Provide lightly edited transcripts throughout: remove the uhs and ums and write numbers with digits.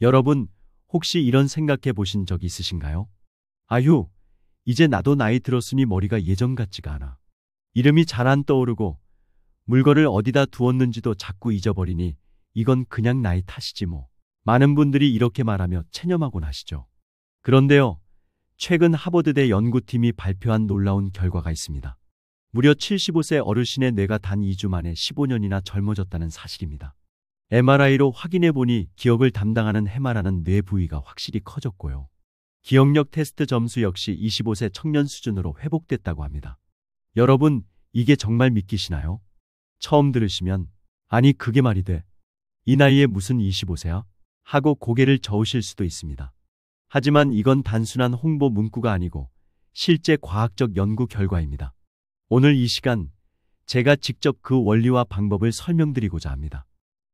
여러분, 혹시 이런 생각해 보신 적 있으신가요? 아휴, 이제 나도 나이 들었으니 머리가 예전 같지가 않아. 이름이 잘 안 떠오르고 물건을 어디다 두었는지도 자꾸 잊어버리니 이건 그냥 나이 탓이지 뭐. 많은 분들이 이렇게 말하며 체념하곤 하시죠. 그런데요, 최근 하버드대 연구팀이 발표한 놀라운 결과가 있습니다. 무려 75세 어르신의 뇌가 단 2주 만에 15년이나 젊어졌다는 사실입니다. MRI로 확인해 보니 기억을 담당하는 해마라는 뇌 부위가 확실히 커졌고요. 기억력 테스트 점수 역시 25세 청년 수준으로 회복됐다고 합니다. 여러분, 이게 정말 믿기시나요? 처음 들으시면 아니 그게 말이 돼. 이 나이에 무슨 25세야? 하고 고개를 저으실 수도 있습니다. 하지만 이건 단순한 홍보 문구가 아니고 실제 과학적 연구 결과입니다. 오늘 이 시간 제가 직접 그 원리와 방법을 설명드리고자 합니다.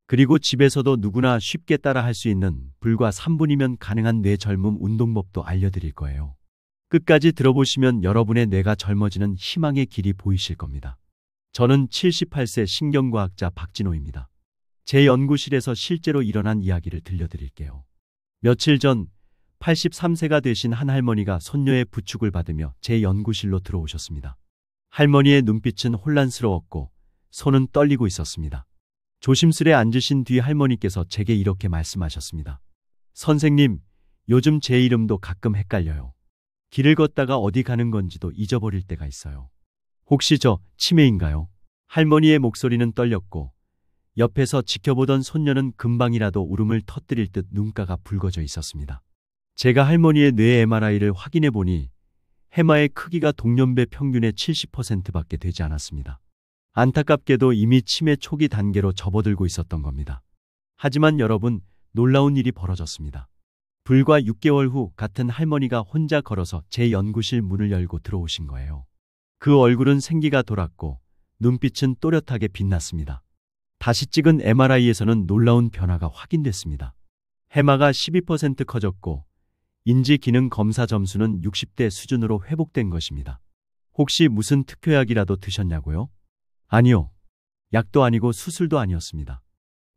그리고 집에서도 누구나 쉽게 따라 할 수 있는 불과 3분이면 가능한 뇌 젊음 운동법도 알려드릴 거예요. 끝까지 들어보시면 여러분의 뇌가 젊어지는 희망의 길이 보이실 겁니다. 저는 78세 신경과학자 박진호입니다. 제 연구실에서 실제로 일어난 이야기를 들려드릴게요. 며칠 전 83세가 되신 한 할머니가 손녀의 부축을 받으며 제 연구실로 들어오셨습니다. 할머니의 눈빛은 혼란스러웠고 손은 떨리고 있었습니다. 조심스레 앉으신 뒤 할머니께서 제게 이렇게 말씀하셨습니다. 선생님, 요즘 제 이름도 가끔 헷갈려요. 길을 걷다가 어디 가는 건지도 잊어버릴 때가 있어요. 혹시 저 치매인가요? 할머니의 목소리는 떨렸고 옆에서 지켜보던 손녀는 금방이라도 울음을 터뜨릴 듯 눈가가 붉어져 있었습니다. 제가 할머니의 뇌 MRI를 확인해 보니 해마의 크기가 동년배 평균의 70%밖에 되지 않았습니다. 안타깝게도 이미 치매 초기 단계로 접어들고 있었던 겁니다. 하지만 여러분, 놀라운 일이 벌어졌습니다. 불과 6개월 후 같은 할머니가 혼자 걸어서 제 연구실 문을 열고 들어오신 거예요. 그 얼굴은 생기가 돌았고 눈빛은 또렷하게 빛났습니다. 다시 찍은 MRI에서는 놀라운 변화가 확인됐습니다. 해마가 12% 커졌고 인지 기능 검사 점수는 60대 수준으로 회복된 것입니다. 혹시 무슨 특효약이라도 드셨냐고요? 아니요. 약도 아니고 수술도 아니었습니다.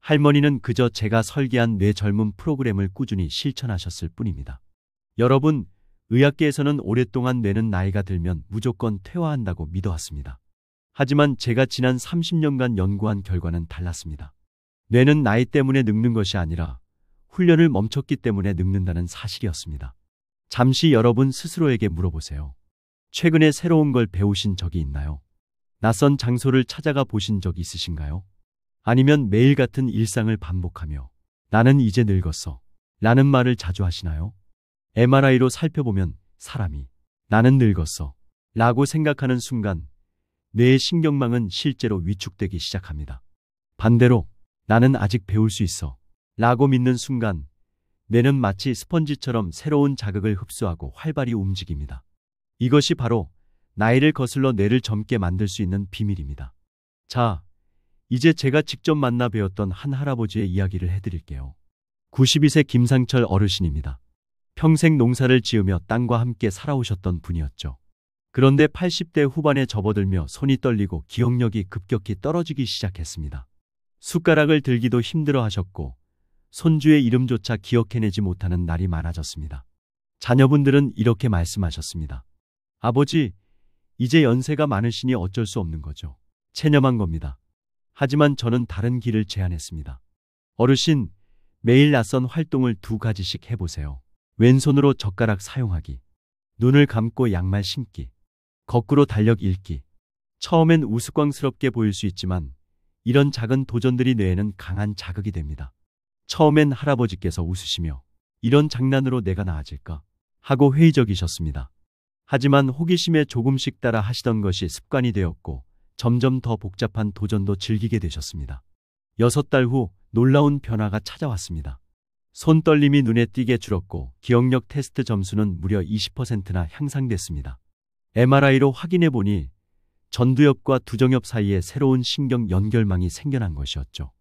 할머니는 그저 제가 설계한 뇌 젊음 프로그램을 꾸준히 실천하셨을 뿐입니다. 여러분, 의학계에서는 오랫동안 뇌는 나이가 들면 무조건 퇴화한다고 믿어왔습니다. 하지만 제가 지난 30년간 연구한 결과는 달랐습니다. 뇌는 나이 때문에 늙는 것이 아니라 훈련을 멈췄기 때문에 늙는다는 사실이었습니다. 잠시 여러분 스스로에게 물어보세요. 최근에 새로운 걸 배우신 적이 있나요? 낯선 장소를 찾아가 보신 적 있으신가요? 아니면 매일 같은 일상을 반복하며 나는 이제 늙었어 라는 말을 자주 하시나요? MRI로 살펴보면 사람이 나는 늙었어 라고 생각하는 순간 뇌의 신경망은 실제로 위축되기 시작합니다. 반대로 나는 아직 배울 수 있어 라고 믿는 순간 뇌는 마치 스펀지처럼 새로운 자극을 흡수하고 활발히 움직입니다. 이것이 바로 나이를 거슬러 뇌를 젊게 만들 수 있는 비밀입니다. 자, 이제 제가 직접 만나 배웠던 한 할아버지의 이야기를 해드릴게요. 92세 김상철 어르신입니다. 평생 농사를 지으며 땅과 함께 살아오셨던 분이었죠. 그런데 80대 후반에 접어들며 손이 떨리고 기억력이 급격히 떨어지기 시작했습니다. 숟가락을 들기도 힘들어 하셨고 손주의 이름조차 기억해내지 못하는 날이 많아졌습니다. 자녀분들은 이렇게 말씀하셨습니다. 아버지, 이제 연세가 많으시니 어쩔 수 없는 거죠. 체념한 겁니다. 하지만 저는 다른 길을 제안했습니다. 어르신, 매일 낯선 활동을 2가지씩 해보세요. 왼손으로 젓가락 사용하기, 눈을 감고 양말 신기, 거꾸로 달력 읽기. 처음엔 우스꽝스럽게 보일 수 있지만 이런 작은 도전들이 뇌에는 강한 자극이 됩니다. 처음엔 할아버지께서 웃으시며 이런 장난으로 내가 나아질까 하고 회의적이셨습니다. 하지만 호기심에 조금씩 따라 하시던 것이 습관이 되었고 점점 더 복잡한 도전도 즐기게 되셨습니다. 6달 후 놀라운 변화가 찾아왔습니다. 손떨림이 눈에 띄게 줄었고 기억력 테스트 점수는 무려 20%나 향상됐습니다. MRI로 확인해 보니 전두엽과 두정엽 사이에 새로운 신경 연결망이 생겨난 것이었죠.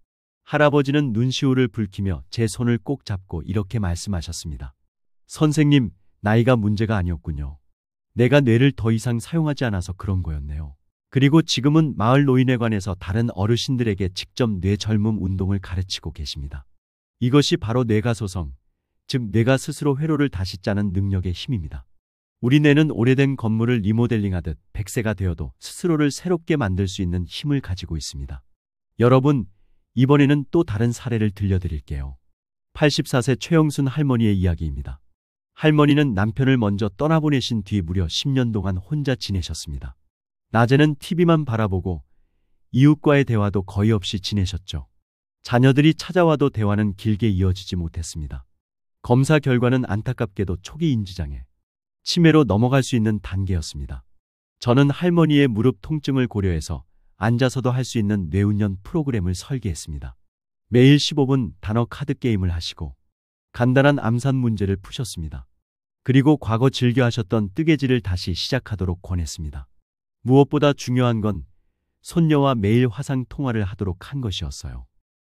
할아버지는 눈시울을 붉히며 제 손을 꼭 잡고 이렇게 말씀하셨습니다. 선생님, 나이가 문제가 아니었군요. 내가 뇌를 더 이상 사용하지 않아서 그런 거였네요. 그리고 지금은 마을 노인회관에서 다른 어르신들에게 직접 뇌 젊음 운동을 가르치고 계십니다. 이것이 바로 뇌가소성, 즉 뇌가 스스로 회로를 다시 짜는 능력의 힘입니다. 우리 뇌는 오래된 건물을 리모델링하듯 100세가 되어도 스스로를 새롭게 만들 수 있는 힘을 가지고 있습니다. 여러분, 이번에는 또 다른 사례를 들려드릴게요. 84세 최영순 할머니의 이야기입니다. 할머니는 남편을 먼저 떠나보내신 뒤 무려 10년 동안 혼자 지내셨습니다. 낮에는 TV만 바라보고 이웃과의 대화도 거의 없이 지내셨죠. 자녀들이 찾아와도 대화는 길게 이어지지 못했습니다. 검사 결과는 안타깝게도 초기 인지장애, 치매로 넘어갈 수 있는 단계였습니다. 저는 할머니의 무릎 통증을 고려해서 앉아서도 할 수 있는 뇌훈련 프로그램을 설계했습니다. 매일 15분 단어 카드 게임을 하시고 간단한 암산 문제를 푸셨습니다. 그리고 과거 즐겨 하셨던 뜨개질을 다시 시작하도록 권했습니다. 무엇보다 중요한 건 손녀와 매일 화상 통화를 하도록 한 것이었어요.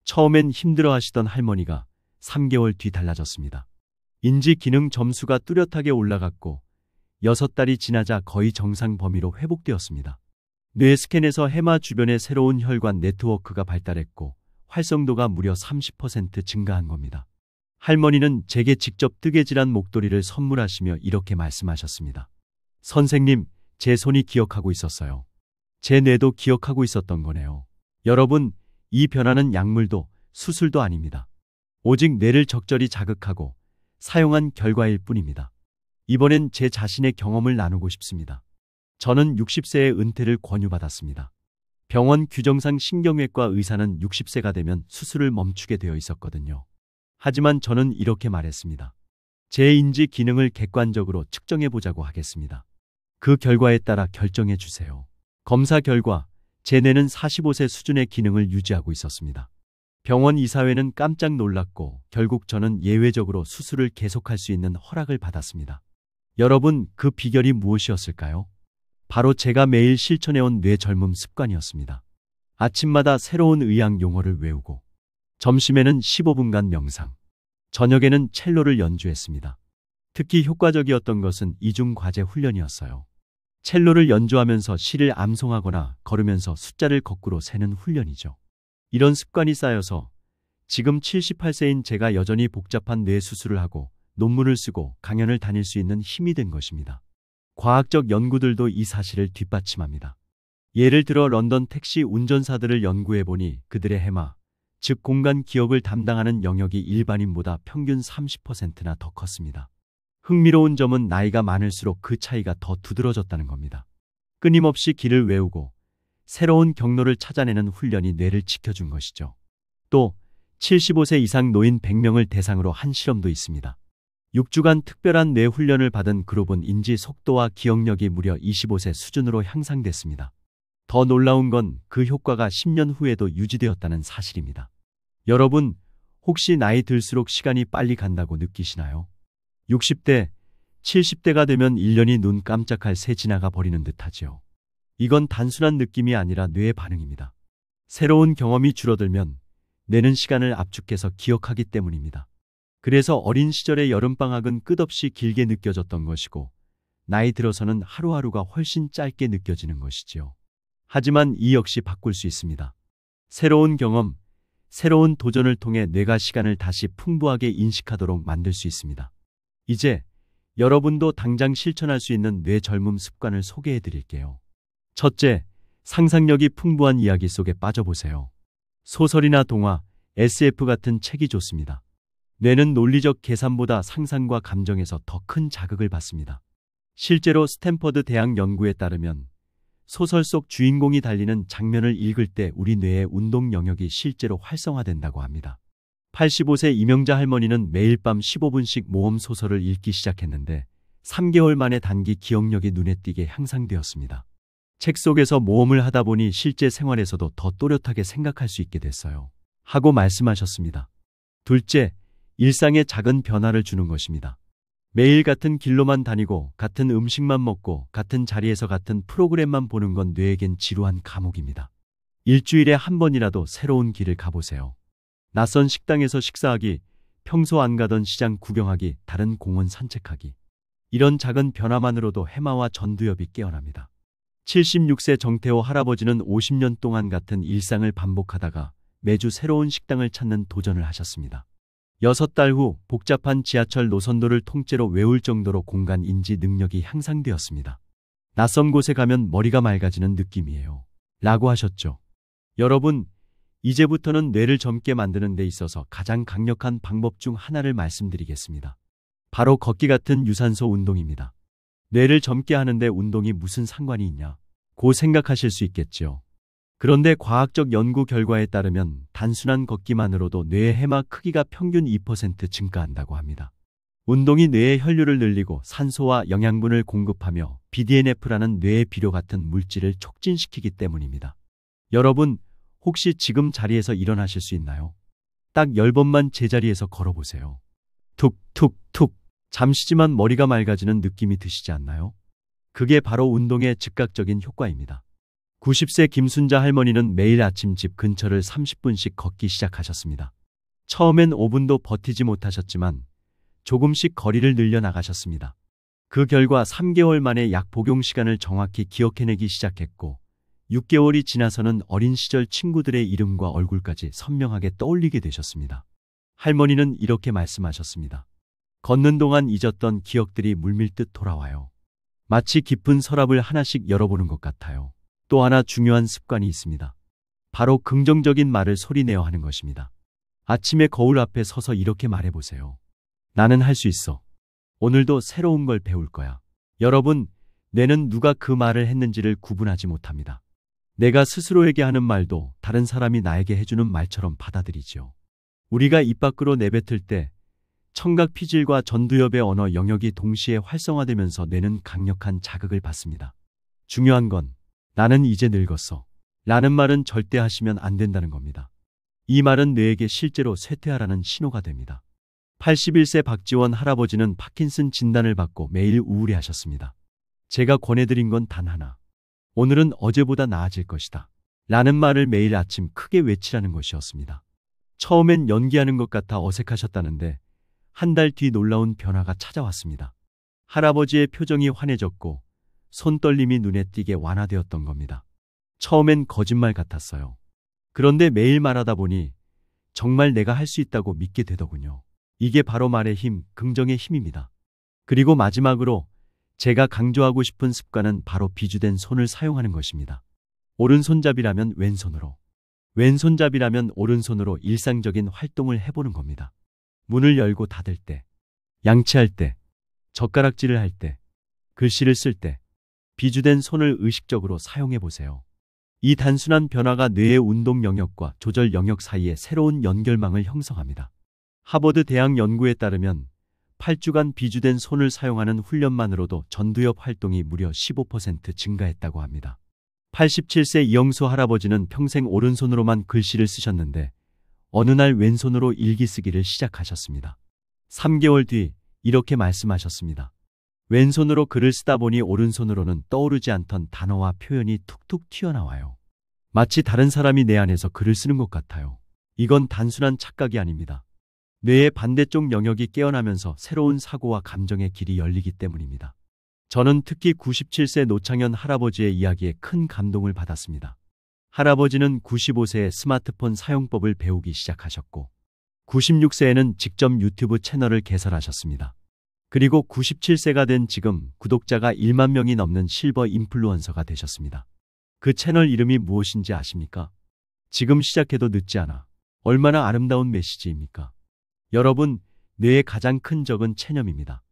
처음엔 힘들어 하시던 할머니가 3개월 뒤 달라졌습니다. 인지 기능 점수가 뚜렷하게 올라갔고 6달이 지나자 거의 정상 범위로 회복되었습니다. 뇌 스캔에서 해마 주변에 새로운 혈관 네트워크가 발달했고 활성도가 무려 30% 증가한 겁니다. 할머니는 제게 직접 뜨개질한 목도리를 선물하시며 이렇게 말씀하셨습니다. 선생님, 제 손이 기억하고 있었어요. 제 뇌도 기억하고 있었던 거네요. 여러분, 이 변화는 약물도 수술도 아닙니다. 오직 뇌를 적절히 자극하고 사용한 결과일 뿐입니다. 이번엔 제 자신의 경험을 나누고 싶습니다. 저는 60세의 은퇴를 권유받았습니다. 병원 규정상 신경외과 의사는 60세가 되면 수술을 멈추게 되어 있었거든요. 하지만 저는 이렇게 말했습니다. 제 인지 기능을 객관적으로 측정해 보자고 하겠습니다. 그 결과에 따라 결정해 주세요. 검사 결과 제 뇌는 45세 수준의 기능을 유지하고 있었습니다. 병원 이사회는 깜짝 놀랐고 결국 저는 예외적으로 수술을 계속할 수 있는 허락을 받았습니다. 여러분, 그 비결이 무엇이었을까요? 바로 제가 매일 실천해온 뇌 젊음 습관이었습니다. 아침마다 새로운 의학 용어를 외우고 점심에는 15분간 명상, 저녁에는 첼로를 연주했습니다. 특히 효과적이었던 것은 이중 과제 훈련이었어요. 첼로를 연주하면서 시를 암송하거나 걸으면서 숫자를 거꾸로 세는 훈련이죠. 이런 습관이 쌓여서 지금 78세인 제가 여전히 복잡한 뇌 수술을 하고 논문을 쓰고 강연을 다닐 수 있는 힘이 된 것입니다. 과학적 연구들도 이 사실을 뒷받침합니다. 예를 들어 런던 택시 운전사들을 연구해보니 그들의 해마, 즉 공간 기억을 담당하는 영역이 일반인보다 평균 30%나 더 컸습니다. 흥미로운 점은 나이가 많을수록 그 차이가 더 두드러졌다는 겁니다. 끊임없이 길을 외우고 새로운 경로를 찾아내는 훈련이 뇌를 지켜준 것이죠. 또 75세 이상 노인 100명을 대상으로 한 실험도 있습니다. 6주간 특별한 뇌 훈련을 받은 그룹은 인지 속도와 기억력이 무려 25세 수준으로 향상됐습니다. 더 놀라운 건 그 효과가 10년 후에도 유지되었다는 사실입니다. 여러분, 혹시 나이 들수록 시간이 빨리 간다고 느끼시나요? 60대, 70대가 되면 1년이 눈 깜짝할 새 지나가 버리는 듯하지요. 이건 단순한 느낌이 아니라 뇌의 반응입니다. 새로운 경험이 줄어들면 뇌는 시간을 압축해서 기억하기 때문입니다. 그래서 어린 시절의 여름방학은 끝없이 길게 느껴졌던 것이고 나이 들어서는 하루하루가 훨씬 짧게 느껴지는 것이지요. 하지만 이 역시 바꿀 수 있습니다. 새로운 경험, 새로운 도전을 통해 뇌가 시간을 다시 풍부하게 인식하도록 만들 수 있습니다. 이제 여러분도 당장 실천할 수 있는 뇌 젊음 습관을 소개해 드릴게요. 첫째, 상상력이 풍부한 이야기 속에 빠져보세요. 소설이나 동화, SF 같은 책이 좋습니다. 뇌는 논리적 계산보다 상상과 감정에서 더 큰 자극을 받습니다. 실제로 스탠퍼드 대학 연구에 따르면 소설 속 주인공이 달리는 장면을 읽을 때 우리 뇌의 운동 영역이 실제로 활성화된다고 합니다. 85세 이명자 할머니는 매일 밤 15분씩 모험 소설을 읽기 시작했는데 3개월 만에 단기 기억력이 눈에 띄게 향상되었습니다. 책 속에서 모험을 하다 보니 실제 생활에서도 더 또렷하게 생각할 수 있게 됐어요. 하고 말씀하셨습니다. 둘째, 일상에 작은 변화를 주는 것입니다. 매일 같은 길로만 다니고 같은 음식만 먹고 같은 자리에서 같은 프로그램만 보는 건 뇌에겐 지루한 감옥입니다. 일주일에 한 번이라도 새로운 길을 가보세요. 낯선 식당에서 식사하기, 평소 안 가던 시장 구경하기, 다른 공원 산책하기. 이런 작은 변화만으로도 해마와 전두엽이 깨어납니다. 76세 정태호 할아버지는 50년 동안 같은 일상을 반복하다가 매주 새로운 식당을 찾는 도전을 하셨습니다. 6달 후 복잡한 지하철 노선도를 통째로 외울 정도로 공간 인지 능력이 향상되었습니다. 낯선 곳에 가면 머리가 맑아지는 느낌이에요. 라고 하셨죠. 여러분, 이제부터는 뇌를 젊게 만드는 데 있어서 가장 강력한 방법 중 하나를 말씀드리겠습니다. 바로 걷기 같은 유산소 운동입니다. 뇌를 젊게 하는데 운동이 무슨 상관이 있냐? 고 생각하실 수 있겠죠. 그런데 과학적 연구 결과에 따르면 단순한 걷기만으로도 뇌의 해마 크기가 평균 2% 증가한다고 합니다. 운동이 뇌의 혈류를 늘리고 산소와 영양분을 공급하며 BDNF라는 뇌의 비료 같은 물질을 촉진시키기 때문입니다. 여러분, 혹시 지금 자리에서 일어나실 수 있나요? 딱 10번만 제자리에서 걸어보세요. 툭툭툭. 잠시지만 머리가 맑아지는 느낌이 드시지 않나요? 그게 바로 운동의 즉각적인 효과입니다. 90세 김순자 할머니는 매일 아침 집 근처를 30분씩 걷기 시작하셨습니다. 처음엔 5분도 버티지 못하셨지만 조금씩 거리를 늘려나가셨습니다. 그 결과 3개월 만에 약 복용 시간을 정확히 기억해내기 시작했고 6개월이 지나서는 어린 시절 친구들의 이름과 얼굴까지 선명하게 떠올리게 되셨습니다. 할머니는 이렇게 말씀하셨습니다. 걷는 동안 잊었던 기억들이 물밀듯 돌아와요. 마치 깊은 서랍을 하나씩 열어보는 것 같아요. 또 하나 중요한 습관이 있습니다. 바로 긍정적인 말을 소리내어 하는 것입니다. 아침에 거울 앞에 서서 이렇게 말해보세요. 나는 할 수 있어. 오늘도 새로운 걸 배울 거야. 여러분, 뇌는 누가 그 말을 했는지를 구분하지 못합니다. 내가 스스로에게 하는 말도 다른 사람이 나에게 해주는 말처럼 받아들이지요. 우리가 입 밖으로 내뱉을 때 청각 피질과 전두엽의 언어 영역이 동시에 활성화되면서 뇌는 강력한 자극을 받습니다. 중요한 건 나는 이제 늙었어 라는 말은 절대 하시면 안 된다는 겁니다. 이 말은 뇌에게 실제로 쇠퇴하라는 신호가 됩니다. 81세 박지원 할아버지는 파킨슨 진단을 받고 매일 우울해하셨습니다. 제가 권해드린 건 단 하나. 오늘은 어제보다 나아질 것이다. 라는 말을 매일 아침 크게 외치라는 것이었습니다. 처음엔 연기하는 것 같아 어색하셨다는데 한 달 뒤 놀라운 변화가 찾아왔습니다. 할아버지의 표정이 환해졌고 손떨림이 눈에 띄게 완화되었던 겁니다. 처음엔 거짓말 같았어요. 그런데 매일 말하다 보니 정말 내가 할 수 있다고 믿게 되더군요. 이게 바로 말의 힘, 긍정의 힘입니다. 그리고 마지막으로 제가 강조하고 싶은 습관은 바로 비주된 손을 사용하는 것입니다. 오른손잡이라면 왼손으로, 왼손잡이라면 오른손으로 일상적인 활동을 해보는 겁니다. 문을 열고 닫을 때, 양치할 때, 젓가락질을 할 때, 글씨를 쓸 때, 비주된 손을 의식적으로 사용해 보세요. 이 단순한 변화가 뇌의 운동 영역과 조절 영역 사이에 새로운 연결망을 형성합니다. 하버드 대학 연구에 따르면 8주간 비주된 손을 사용하는 훈련만으로도 전두엽 활동이 무려 15% 증가했다고 합니다. 87세 이영수 할아버지는 평생 오른손으로만 글씨를 쓰셨는데 어느 날 왼손으로 일기 쓰기를 시작하셨습니다. 3개월 뒤 이렇게 말씀하셨습니다. 왼손으로 글을 쓰다 보니 오른손으로는 떠오르지 않던 단어와 표현이 툭툭 튀어나와요. 마치 다른 사람이 내 안에서 글을 쓰는 것 같아요. 이건 단순한 착각이 아닙니다. 뇌의 반대쪽 영역이 깨어나면서 새로운 사고와 감정의 길이 열리기 때문입니다. 저는 특히 97세 노창현 할아버지의 이야기에 큰 감동을 받았습니다. 할아버지는 95세에 스마트폰 사용법을 배우기 시작하셨고 96세에는 직접 유튜브 채널을 개설하셨습니다. 그리고 97세가 된 지금 구독자가 1만 명이 넘는 실버 인플루언서가 되셨습니다. 그 채널 이름이 무엇인지 아십니까? 지금 시작해도 늦지 않아. 얼마나 아름다운 메시지입니까? 여러분, 뇌의 가장 큰 적은 체념입니다.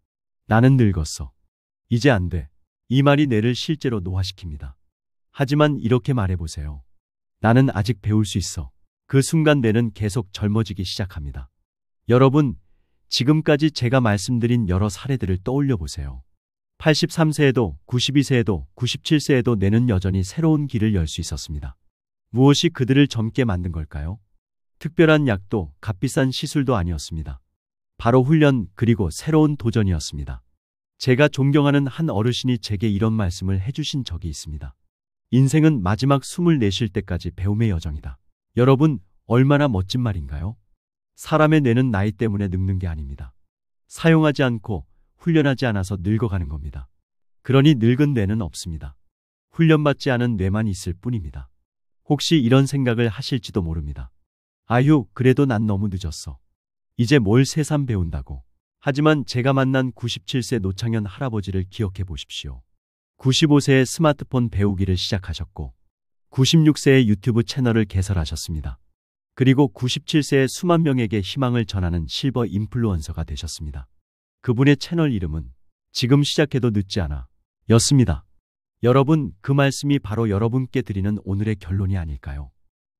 나는 늙었어. 이제 안 돼. 이 말이 뇌를 실제로 노화시킵니다. 하지만 이렇게 말해보세요. 나는 아직 배울 수 있어. 그 순간 뇌는 계속 젊어지기 시작합니다. 여러분, 지금까지 제가 말씀드린 여러 사례들을 떠올려 보세요. 83세에도 92세에도 97세에도 뇌는 여전히 새로운 길을 열 수 있었습니다. 무엇이 그들을 젊게 만든 걸까요? 특별한 약도 값비싼 시술도 아니었습니다. 바로 훈련 그리고 새로운 도전이었습니다. 제가 존경하는 한 어르신이 제게 이런 말씀을 해주신 적이 있습니다. 인생은 마지막 숨을 내쉴 때까지 배움의 여정이다. 여러분, 얼마나 멋진 말인가요? 사람의 뇌는 나이 때문에 늙는 게 아닙니다. 사용하지 않고 훈련하지 않아서 늙어가는 겁니다. 그러니 늙은 뇌는 없습니다. 훈련받지 않은 뇌만 있을 뿐입니다. 혹시 이런 생각을 하실지도 모릅니다. 아휴, 그래도 난 너무 늦었어. 이제 뭘 새삼 배운다고. 하지만 제가 만난 97세 노창현 할아버지를 기억해 보십시오. 95세에 스마트폰 배우기를 시작하셨고 96세에 유튜브 채널을 개설하셨습니다. 그리고 97세에 수만 명에게 희망을 전하는 실버 인플루언서가 되셨습니다. 그분의 채널 이름은 지금 시작해도 늦지 않아 였습니다. 여러분, 그 말씀이 바로 여러분께 드리는 오늘의 결론이 아닐까요?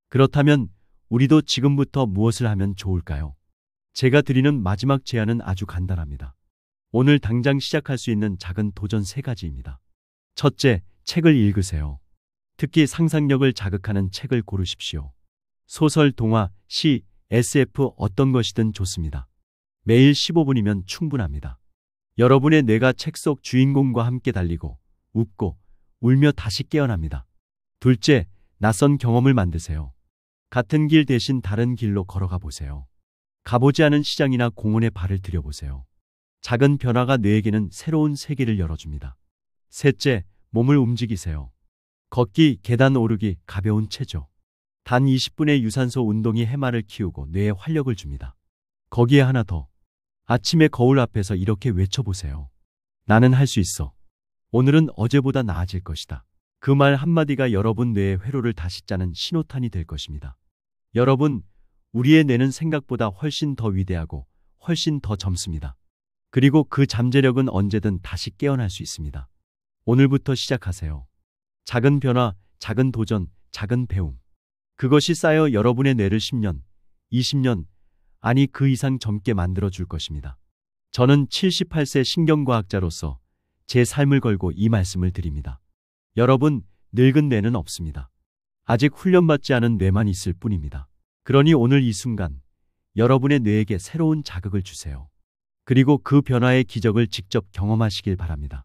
그렇다면 우리도 지금부터 무엇을 하면 좋을까요? 제가 드리는 마지막 제안은 아주 간단합니다. 오늘 당장 시작할 수 있는 작은 도전 3가지입니다. 첫째, 책을 읽으세요. 특히 상상력을 자극하는 책을 고르십시오. 소설, 동화, 시, SF 어떤 것이든 좋습니다. 매일 15분이면 충분합니다. 여러분의 뇌가 책 속 주인공과 함께 달리고 웃고 울며 다시 깨어납니다. 둘째, 낯선 경험을 만드세요. 같은 길 대신 다른 길로 걸어가 보세요. 가보지 않은 시장이나 공원에 발을 들여보세요. 작은 변화가 뇌에게는 새로운 세계를 열어줍니다. 셋째, 몸을 움직이세요. 걷기, 계단 오르기, 가벼운 체조. 단 20분의 유산소 운동이 해마를 키우고 뇌에 활력을 줍니다. 거기에 하나 더. 아침에 거울 앞에서 이렇게 외쳐보세요. 나는 할 수 있어. 오늘은 어제보다 나아질 것이다. 그 말 한마디가 여러분 뇌의 회로를 다시 짜는 신호탄이 될 것입니다. 여러분, 우리의 뇌는 생각보다 훨씬 더 위대하고 훨씬 더 젊습니다. 그리고 그 잠재력은 언제든 다시 깨어날 수 있습니다. 오늘부터 시작하세요. 작은 변화, 작은 도전, 작은 배움. 그것이 쌓여 여러분의 뇌를 10년, 20년, 아니 그 이상 젊게 만들어줄 것입니다. 저는 78세 신경과학자로서 제 삶을 걸고 이 말씀을 드립니다. 여러분, 늙은 뇌는 없습니다. 아직 훈련받지 않은 뇌만 있을 뿐입니다. 그러니 오늘 이 순간 여러분의 뇌에게 새로운 자극을 주세요. 그리고 그 변화의 기적을 직접 경험하시길 바랍니다.